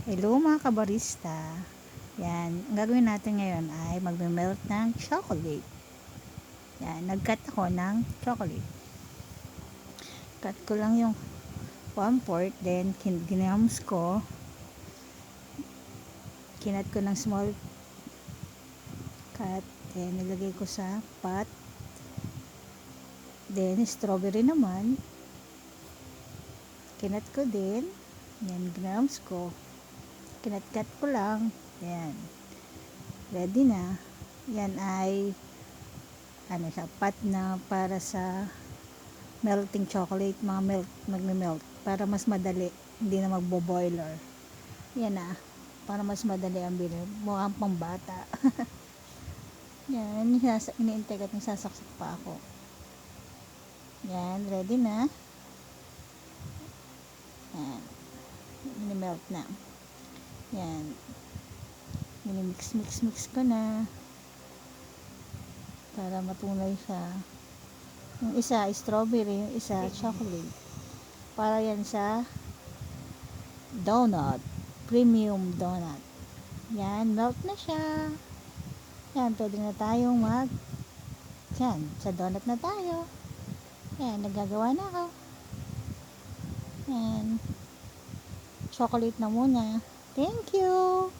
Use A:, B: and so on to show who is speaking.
A: Hello mga kabarista. Yan, ang gagawin natin ngayon ay magme-melt ng chocolate. Yan, nag-cut ako ng chocolate. Cut ko lang yung 1/4, then ginams ko. Kinat ko ng small cut, then nilagay ko sa pot. Then strawberry naman, kinat ko din. Yan, ginams ko. Kinat-cut ko lang. Yan. Ready na. Yan ay siya, pot na para sa melting chocolate, magme-melt para mas madali, hindi na magbo-boiler. Yan na, para mas madali ang bilhin. Mukhang pambata. Yan, iniintay at nasasaksak pa ako. Yan, ready na. Yan, mini-melt na. Yan, mix ko na para matunay siya. Yung isa strawberry, yung isa chocolate. Para yan sa donut, premium donut. Yan, melt na siya. Yan, pwede na tayong yan, sa donut na tayo. Yan, nagagawa na ako. Yan, chocolate na muna. Thank you!